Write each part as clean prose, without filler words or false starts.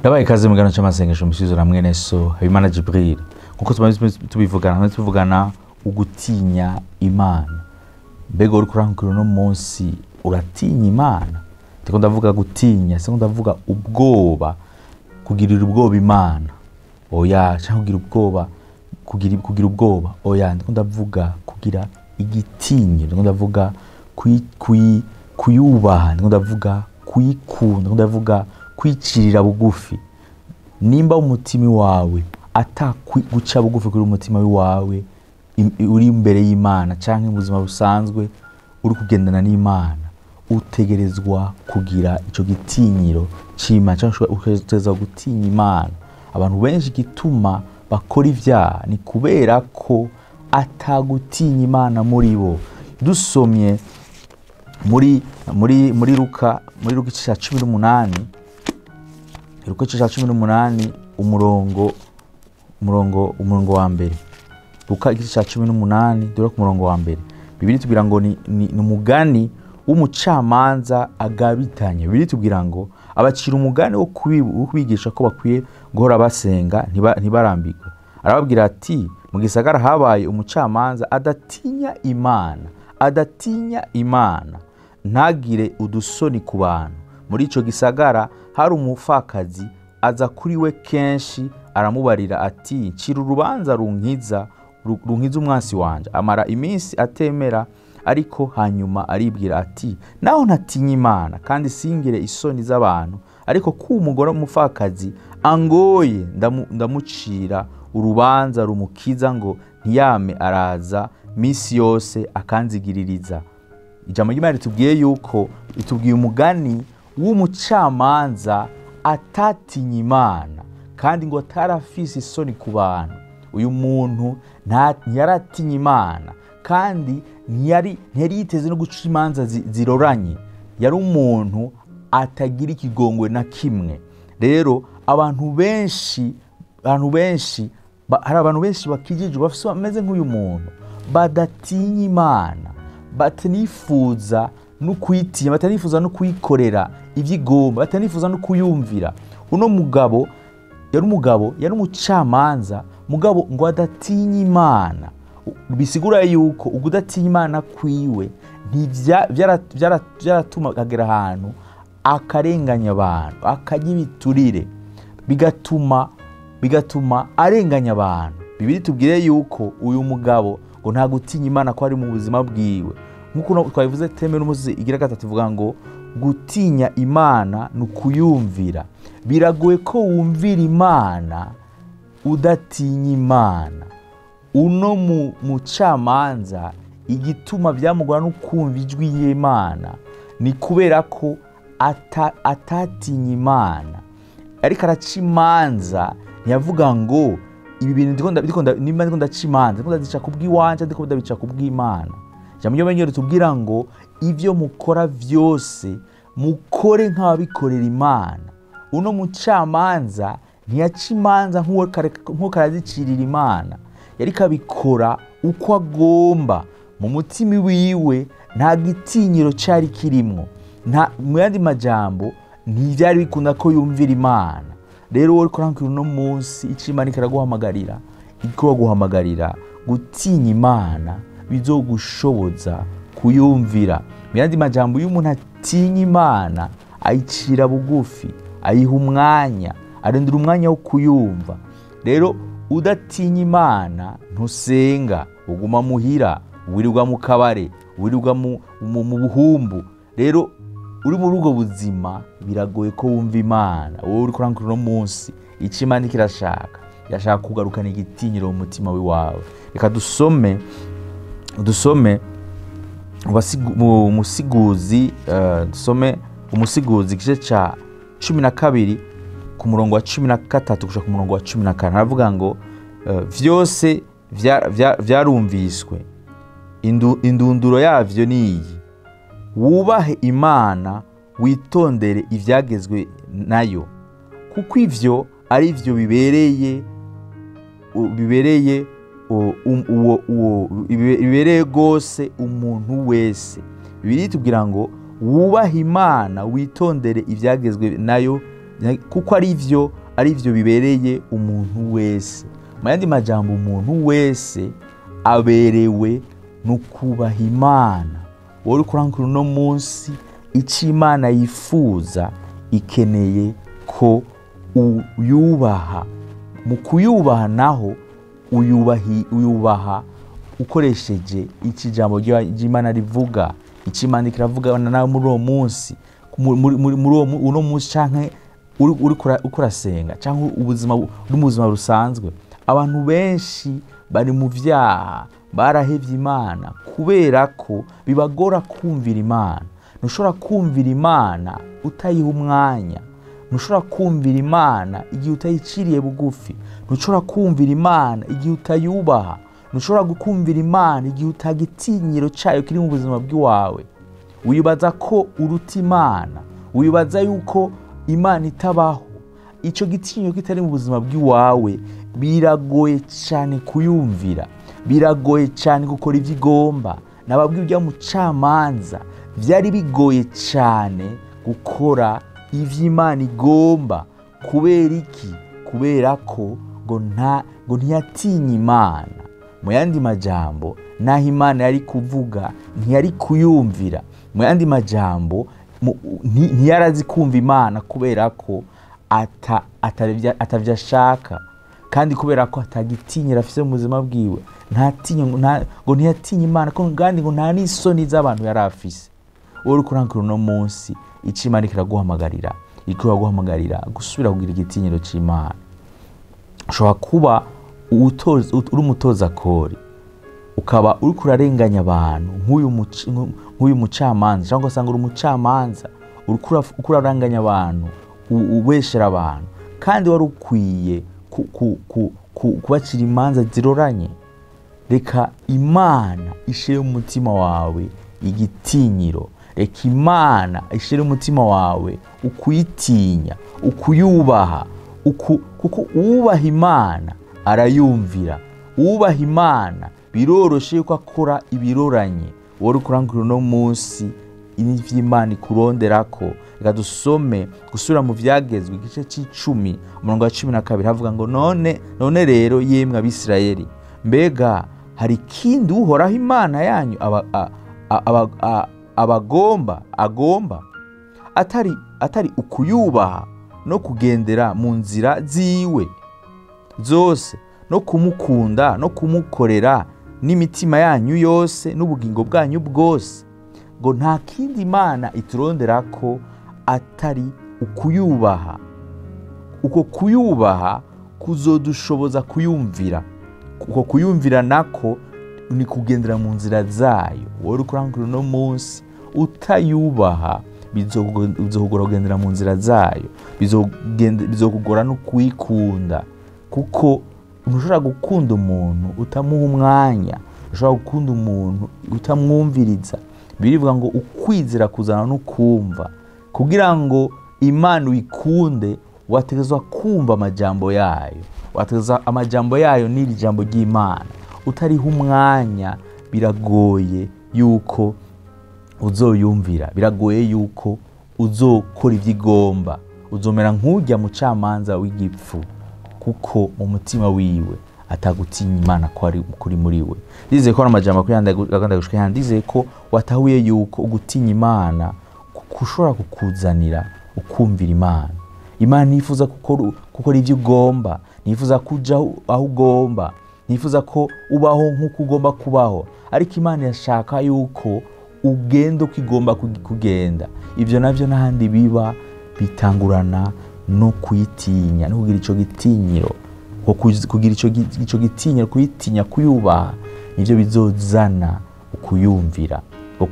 Ndabaye ikaze mu gano cy'amasengesho musizura mwene so Habimana Jibril kuko tubivugana ugutinya Imana. Mbega uri kurankira no munsi uratinya Imana? Ndiko ndavuga gutinya, se ndavuga ubwoba, kugirira ubwoba Imana. Oya, cyangwa kugira ubwoba, kugira ubwoba. Oya, ndiko ndavuga kugira igitinyo, ndiko ndavuga kuyubaha, ndiko ndavuga kuyikunda, ndiko ndavuga kwicirira bugufi. Nimba umutima wawe guca bugufi kuri umutima wawe uri imbere y'Imana canke mu buzima busanzwe uri kugendana n'Imana, utegerezwa kugira ico gitinyiro c'Imana, canke utegerezwa gutinya Imana. Abantu benshi gituma bakora ivyaha ni kubera ko atagutinya Imana muri bo. Dusomye muri Luka igice ca 18, Luka igice ca 18 umurongo wa mbere. Luka igice ca 18 dore ku murongo wa mbere. Bibiri tubwira ngo ni umugani w'umucamanza agabitanye. Bibiri tubwira ngo abacira umugani wo kubigisha ko bakwiye guhora basenga ntibarambirwe. Arababwira ati, mu gisagara habaye umucamanza adatinya Imana, ntagire udusoni ku bantu. Muri ico gisagara hari umupfakazi aza kuri we kenshi, aramubarira ati, ncira urubanza runkiza umwansi wanje. Amara iminsi atemera, ariko hanyuma aribwira ati, naho ntatinya Imana kandi singire isoni z'abantu, ariko ko umugore w'umupfakazi angoye, ndamucira urubanza rumukiza ngo ntiyame araza misi yose akanzigiririza. Ijambo ry'Imana ritubwiye yuko itubwiye umugani w'umucamanza atatinya Imana kandi ngo atarafise isoni ku bantu. Uyu muntu ntiyaratinya Imana kandi ntiyari yiteze no guca imanza ziroranye. Yari umuntu atagira ikigongwe na kimwe. Rero abantu benshi hari abantu benshi bakijijwe bameze nk'uyu muntu, badatinya Imana, batanifuza no kuyitinya, batanifuza no kuyikorera ivyigomba, batanifuza no kuyumvira. Uno mugabo yari umucamanza, mugabo ngo adatinya Imana. Bisigura yuko ugudatinya Imana kwiwe vyaratuma agera ahantu akarenganya abantu, akarya ibiturire, bigatuma arenganya abantu. Bibiri tubwire yuko uyu mugabo ngo nta gutinya Imana ko ari mu buzima bwiwe. Nkuko twabivuze teme n'umuzi igira gatatu ivuga ngo gutinya Imana nukuyumvira. Biragoye ko wumvira Imana udatinya Imana. Uno mucamanza igituma byamugora no kumva ijwi y'Imana ni kubera ko atatinya Imana. Ariko araca imanza, ntiyavuga ngo ibi bintu ndiko ndaca imanza, ndiko ndazica kubw'iwanje, ndiko ndabica kubw'Imana. Ijambo ry'Imana ritubwira ngo ivyo mukora vyose mukore nk'ababikorera Imana. Uno mucamanza ntiyaca imanza nk'uwo karazicirira Imana, yariko abikora uko agomba. Mu mutima wiwe nta gitinyiro cari kirimwo, mu yandi majambo ntivyari bikunda ko yumvira Imana. Rero wowe kurankira uno munsi ico Imana ikaraguhamagarira, ikoguhamagarira gutinya Imana bizogushoboza kuyumvira. Mu yandi majambo, iyo umuntu atinya Imana ayicira bugufi, ayiha umwanya, arendera umwanya wo kuyumva. Rero udatinya Imana ntusenga, uguma muhira, wirirwa mu kabare, wirirwa mu buhumbu. Rero uri muri ubwo buzima biragoye ko wumva Imana. Wowe uri kurankira uno munsi ico Imana irashaka kugarukana igitinyiro mu mutima wawe. Reka dusome umusiguzi, dusome umusiguzi igice ca 12 ku murongo wa 13 gushika ku murongo wa 14. Aravuga ngo vyose vyarumviswe, indunduro yavyo niyi: wubahe Imana, witondere ivyagezwe nayo, kuko ivyo ari vyo bibereye gose umuntu wese. Bibiri tubwira ngo wubahe Imana, witondere ivyagezwe nayo kuko ari byo bibereye umuntu wese. Mu yandi majambo, umuntu wese aberewe no kubaha Imana. Wowe kurangura uno munsi icyo Imana yifuza, ikeneye ko uyubaha. Mu kuyubaha naho uyubaha ukoresheje iki jambo ry'Imana rivuga. Icyo Imana kiravuga nawe muri uwo munsi, uno munsi canke ukurasenga cyangwa ubuzima busanzwe. Abantu benshi bari mu vyaha, barahevye Imana kubera ko bibagora kumvira Imana. Ntushobora kumvira Imana utayiha umwanya. Ntushobora kumvira Imana igihe utayiciriye bugufi. Ntushobora kumvira Imana igihe utayubaha. Ntushobora gukumvira Imana igihe utagitinyiro cyayo kiri mu buzima bw'iwawe. Wibaza ko uruta Imana, wibaza yuko Imana itabaho. Icyo gitinyiro kitari mu buzima bw'iwawe, biragoye cyane kuyumvira, biragoye cyane gukora ibyo igomba. Nababwiye ujya mu camanza, byari bigoye cyane gukora ibyo Imana igomba. Kubera iki? Kubera ko ngo ntiyatinya Imana. Mu yandi majambo, naho Imana yari kuvuga ntiyari kuyumvira. Mu yandi majambo, ntiyarazi kumva Imana kubera ko atavyo ashaka, kandi kubera ko atagitinyira afise mu buzima bwiwe. Ngo ntiyatinya Imana, kandi ngo nta n'isoni z'abantu yari afise. Wowe kurangura uno munsi icyo Imana kiraguhamagarira, gusubira kugira igitinyiro cy'Imana. Ushobora kuba uri umutoza kori, ukaba uri kurarenganya abantu nk'uyu mucamanza, cyangwa usanga uri umucamanza uri kurarenganya abantu, ubeshera abantu, kandi wari ukwiye kubacira imanza ziroranye. Reka Imana ishire mu mutima wawe igitinyiro. Reka Imana ishire mu mutima wawe ukuyitinya, ukuyubaha. Kuko uwubaha Imana arayumvira. Uwubaha Imana biroroshe yuko akora ibiroranye. Wowe kurangura uno munsi ivy'Imana ikuronderako. Reka dusome gusura mu Vyagezwe igice c'10 umurongo wa 12 havuga ngo none rero yemwe Abisirayeli, mbega hari kindi Uhoraho Imana yanyu agomba atari ukuyubaha no kugendera mu nzira ziwe zose, no kumukunda no kumukorera n'imitima yanyu yose n'ubugingo bwanyu bwose. Ngo nta kindi Imana ituronderako atari ukuyubaha. Uko kuyubaha kuzodushoboza kuyumvira. Uko kuyumvira nako ni kugendera mu nzira zayo. Wowe kurangura uno munsi utayubaha, bizokugora kugendera mu nzira zayo, bizokugora no kuyikunda. Kuko ntushobora gukunda umuntu utamuha umwanya, ntushobora gukunda umuntu utamwumviriza. Birivuga ngo ukwizera kuzana no kumva. Kugira ngo Imana uyikunde, wategezwa kumva amajambo yayo. Wategezwa amajambo yayo n'iri jambo ry'Imana. Utariho umwanya, biragoye yuko uzoyumvira, biragoye yuko uzokora ibyo igomba. Uzomera nk'ujya mu camanza w'igipfu, kuko mu mutima wiwe atagutinya Imana ko ari kuri muri we. Ndizeye ko amajambo kuyanda gushika yandizeye ko watahuye yuko ugutinya Imana kushobora kukuzanira ukumvira Imana. Imana nifuza gukora ibyo ugomba, nifuza kuja aho ugomba, nifuza ko ubaho nk'uko ugomba kubaho. Ariko Imana yashaka yuko ugenda uko igomba kugenda. Ibyo navyo n'ahandi biba bitangurana no kuyitinya, no kugira ico gitinyiro. Kugira ico gitinyiro, kuyitinya, kuyubaha, nivyo bizozana ukuyumvira.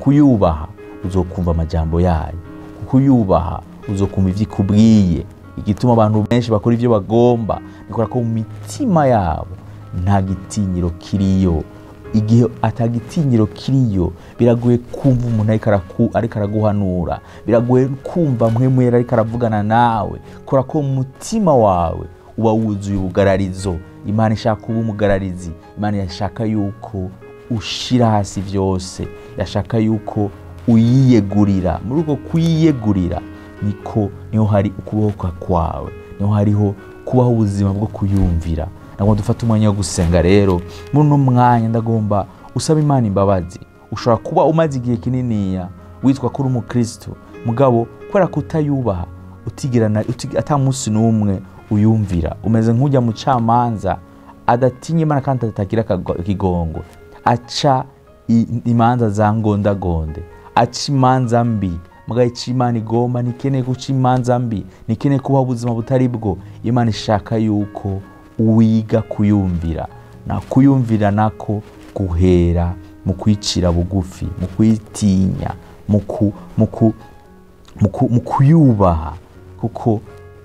Kuyubaha uzokumva amajambo yayo, kuyubaha uzokumva ivyo ikubwiye. Igituma abantu benshi bakora ivyo bagomba nikora ko mu mitima yabo nta gitinyiro kiriyo. Igihe atagitinyiro kiriyo, biragoye kumva umuntu ariko araguhanura, biragoye kumva mpwemwera ariko aravugana nawe. Kora ko mu mutima wawe uba wuzuye ubugararizo. Imana ishaka kuba umugararizi. Imana yashaka yuko ushira hasi vyose, yashaka yuko uyiyegurira. Muri uko kuyiyegurira niho hari ukubohoka kwawe, niho hariho kubaho ubuzima bwo kuyumvira. Nagomba dufate umwanya wo gusenga rero. Muri uno mwanya ndagomba usaba Imana imbabazi. Ushobora kuba umaze igihe kininiya witwa kuri umukristo, mugabo kubera kutayubaha ata munsi n'umwe uyumvira, umeze nk'ujya mu camanza adatinya Imana kandi atagira kigongo, aca imanza za ngondagonde, aca imanza mbi. Mugabo ica Imana igomba nikeneye guca imanza mbi, nikeneye kubaho ubuzima butari bwo. Imana ishaka yuko wiga kuyumvira, na kuyumvira nako guhera mu kwicira bugufi, mu kwitinya, mu kuyubaha, kuko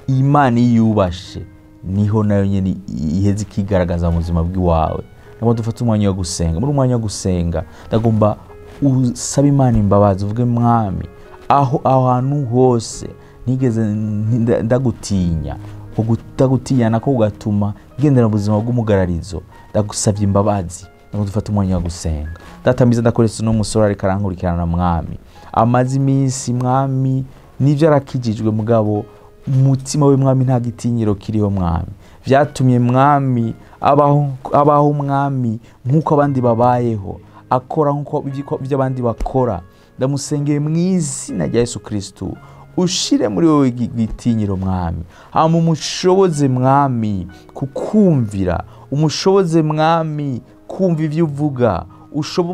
Imana iyubashe niho nayo nyene iheze ikigaragaza mu buzima bw'iwawe. Nagomba dufate umwanya wo gusenga. Muri umwanya wo gusenga ndagomba usaba Imana imbabazi, uvuge Mwami, aho ahantu hose nigeze ndagutinya, kugutinya nako kugatuma ngendera mu buzima bw'umugararizo, ndagusabye imbabazi. Nagomba dufate umwanya wo gusenga. Data mwiza, ndakoretse no musore ariko arankurikirana Mwami, amaze iminsi Mwami nivyo arakijijwe, mugabo umutima we Mwami nta gitinyiro kiriho Mwami, vyatumye Mwami abaho Mwami nkuko abandi babayeho, akora nkuko ibyo abandi bakora. Ndamusengeye mu izina rya Yesu Kristo, ushire muri wowe gitinyiro Mwami, hama umushoboze Mwami kukumvira, umushoboze Mwami kumva ivyo uvuga,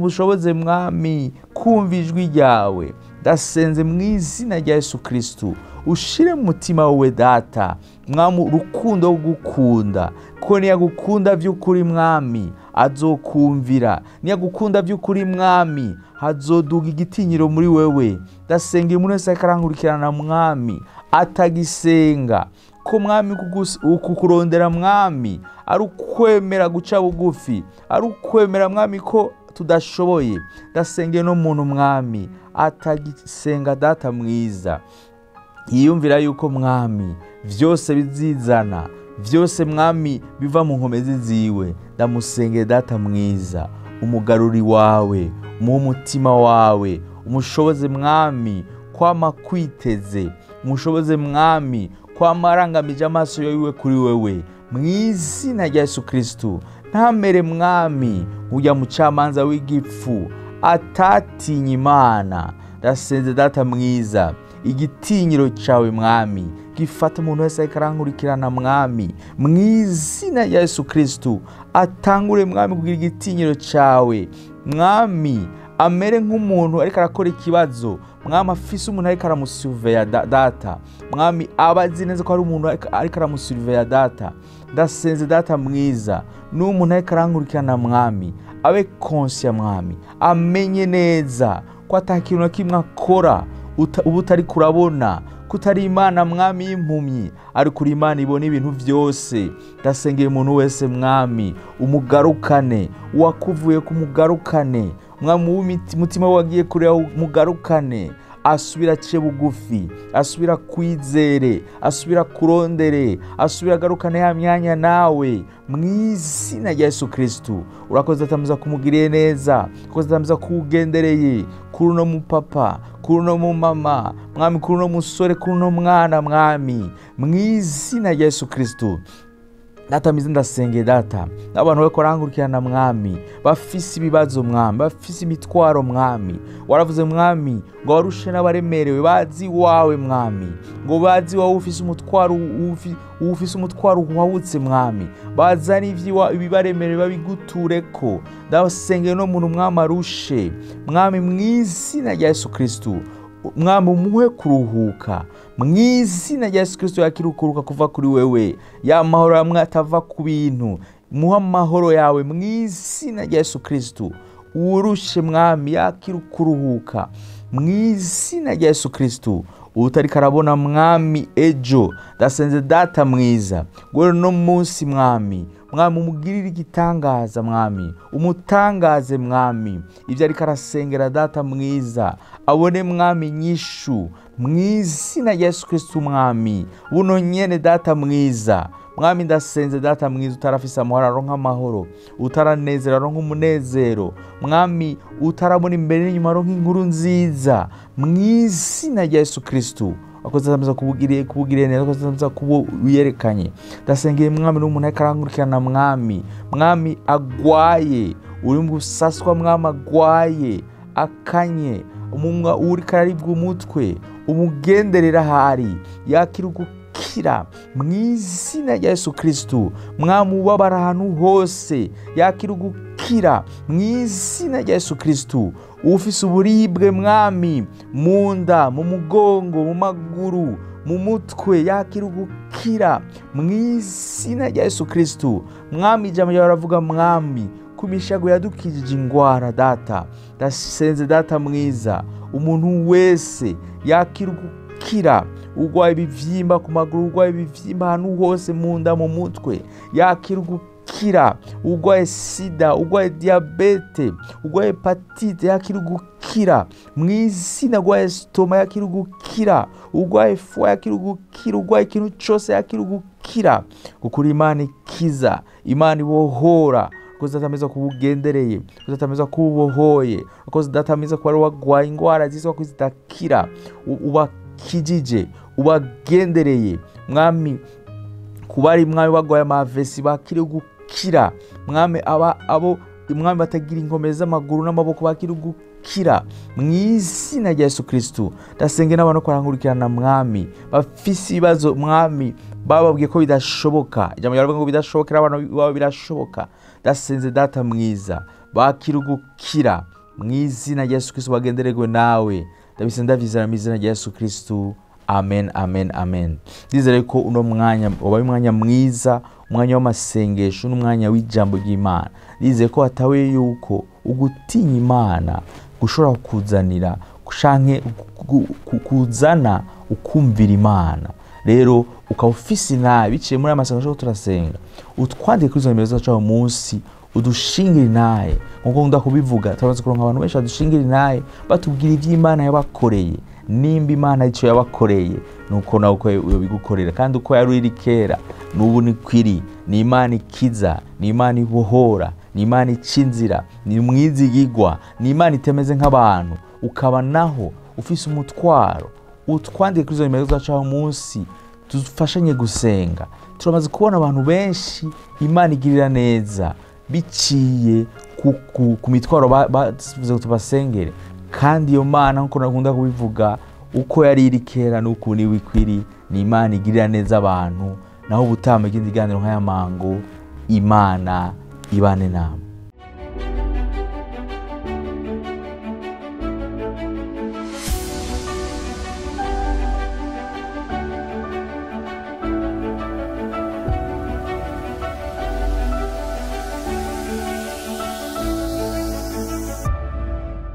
ushoboze Mwami kumva ijwi ryawe. Ndasenze mu izina rya Yesu Kristo, ushire mu mutima wawe Data Mwami urukundo rwo gukunda, ko niyagukunda vy'ukuri Mwami azokumvira, niyagukunda vy'ukuri Mwami hazoduga igitinyiro muri wewe. Ndasenga umuntu wese akarankurikirana Mwami atagisenga ko Mwami kukurondera Mwami ari ukwemera guca bugufi, ari ukwemera Mwami ko tudashoboye. Ndasengeye no muntu Mwami atagisenga Data mwiza, yiyumvira yuko Mwami vyose bizizana, vyose Mwami biva mu nkomezi ziwe. Ndamusengeye Data mwiza, umugaruri wawe mu mutima wawe, umushoboze Mwami kwama kwiteze, umushoboze Mwami kwama arangamije amaso yawe kuri wewe, mu izina rya Yesu Kristo. Ntamere Mwami ujya mu camanza w'igipfu atatinya Imana. Ndasenze Data mwiza, igitinyiro cawe Mwami gifata umuntu wese akarankurikirana Mwami, mu izina rya Yesu Kristo. Atangure Mwami kugira igitinyiro cawe Mwami, amere nk'umuntu ariko arakora ikibazo Mwami, afise umuntu ariko aramusurveya Data Mwami, abazi neza ko ari umuntu ariko aramusurveya Data. Ndasenze Data mwiza, n'umuntu ariko arankurikirana Mwami abe conscient Mwami, amenye neza ko atakintu na kimwe akora ubu utari kurabona, kutari Imana Mwami y'impumyi, ariko uri Imana ibona ibintu vyose. Ndasengeye umuntu wese Mwami umugarukane, wakuvuye kumugarukane Mwami, umutima wagiye kure umugarukane, asubira aciye bugufi, asubira kwizere, asubira kurondere, asubira agarukane ya myanya nawe, mu izina rya Yesu Kristo. Urakoze Data mwiza kumugiriye neza, urakoze Data mwiza kugendereye kuri uno mupapa, kuri uno mumama Mwami, kuri uno musore, kuri uno mwana Mwami, mu izina rya Yesu Kristo. Data mwiza, ndasengeye Data n'abantu bako rankurikirana Mwami, bafise ibibazo Mwami, bafise imitwaro Mwami. Waravuze Mwami ngo warushe n'abaremerewe bazi wawe Mwami, ngo bazi wawe ufise umutwaro uhawutse Mwami, bazana ibibaremerewe babigutureko. Ndasengeye no muntu Mwami arushe Mwami, mu izina rya Yesu Kristo. Mwami umuhe kuruhuka, mu izina rya Yesu Kristo. Yakirukuruka kuva kuri wewe, ya mahoro amwe atava ku bintu, muha amahoro yawe mu izina rya Yesu Kristo. Urushe Mwami yakirukuruhuka mu izina rya Yesu Kristo. Utari karabona Mwami ejo, ndasenze Data mwiza ngo no munsi Mwami umugirire igitangaza Mwami, umutangaze Mwami ivyo ariko arasengera Data mwiza, abone Mwami nyishu mu izina rya Yesu Kristo. Mwami buno nyene Data mwiza Mwami, ndasenze Data mwiza, utarafise amahoro aronka amahoro, utaranezera aronka umunezero Mwami, utarabona imbere n'inyuma aronka inkuru nziza mu izina rya Yesu Kristo. wakoze data mwiza kubugiriye neza, wakoze data mwiza kubo wiyerekanye. Ndasengeye mwami n'umuntu ariko arankurikirana mwami agwaye, uri mu gusaswa mwami agwaye akanye, umunwa uri kararibwa umutwe, umugenderera hari yakira gukira mu izina rya Yesu Kristo. Mwami ubabara ahantu hose yakira gukira mu izina rya Yesu Kristo. Ufise uburibwe mwami mu nda, mu mugongo, mu maguru, mu mutwe yakira gukira mu izina rya Yesu Kristo. Mwami ijambo ryawe ravuga mwami kumishago yadukijije ingwara data. Ndasenze data mwiza umuntu wese yakira gukira, ugwaye ibivyimba ku maguru, ugwaye ibivyimba ahantu hose mu nda, mu mutwe yakira gukira, ugwaye sida, ugwaye diabete, ugwaye hepatite yakira gukira mu izina rya stoma yakira gukira, ugwaye foie yakira gukira, ugwaye ikintu cyose yakira gukira. Kuko Imana ikiza, Imana ibohora, kuko data mwiza kubugendereye, kuko data mwiza kubohoye, kuko data mwiza ko wagwaye ingwara ziswa kuzidakira ubakijije, ubagendereye mwami. Kubari mwami bagwaye amavesi bakire gukira mwami, abo mwami batagira inkomezi z'amaguru n'amaboko bakire gukira mu izina rya Yesu Kristo. Ndasenge n'abantu ko barankurikirana mwami bafise ibibazo mwami, bababwiye ko bidashoboka, ijambo ryawe ngo bidashobokera abantu babo birashoboka. Ndasenze data mwiza bakire gukira mu izina rya Yesu Kristo, bagendererwe nawe. Ndabise ndavizera mu izina rya Yesu Kristo. Amen, amen, amen. Ndizere ko uno mwanya wabaye umwanya mwiza, umwanya w'amasengesho n'umwanya w'ijambo ry'Imana. Ndizere ko hatawe yuko ugutinya Imana gushobora kuzanira kushanke kuzana ukumvira Imana. Rero ukaba ufise nabi biciye muri amasengesho turasenga, utwandike kuri izo nimero zacu munsi, udushingire naye nkuko ndakubivuga. Turabaza kuronka abantu benshi badushingire naye batubwira ivy'Imana yabakoreye, nimba Imana ico yabakoreye nuko nawe uko bigukorera, kandi uko yari iri kera n'ubu ni kwiri. Ni Imana ikiza, ni Imana ibohora, ni Imana icinzira, ni mwizigigwa, ni Imana itemeze nk'abantu. Ukaba naho ufise umutwaro, utwandike kuri izo nimero zacu munsi, dufashanye gusenga. Turamaze kubona abantu benshi Imana igirira neza biciye ku mitwaro bavuze tubasengere, kandi iyo Mana nkuko nakunda kubivuga uko yari iri kera n'uko ni wikwiri. Ni Imana igirira neza abantu. Naho ubutama igindi ganiro nk'aya mango, Imana ibane namwe.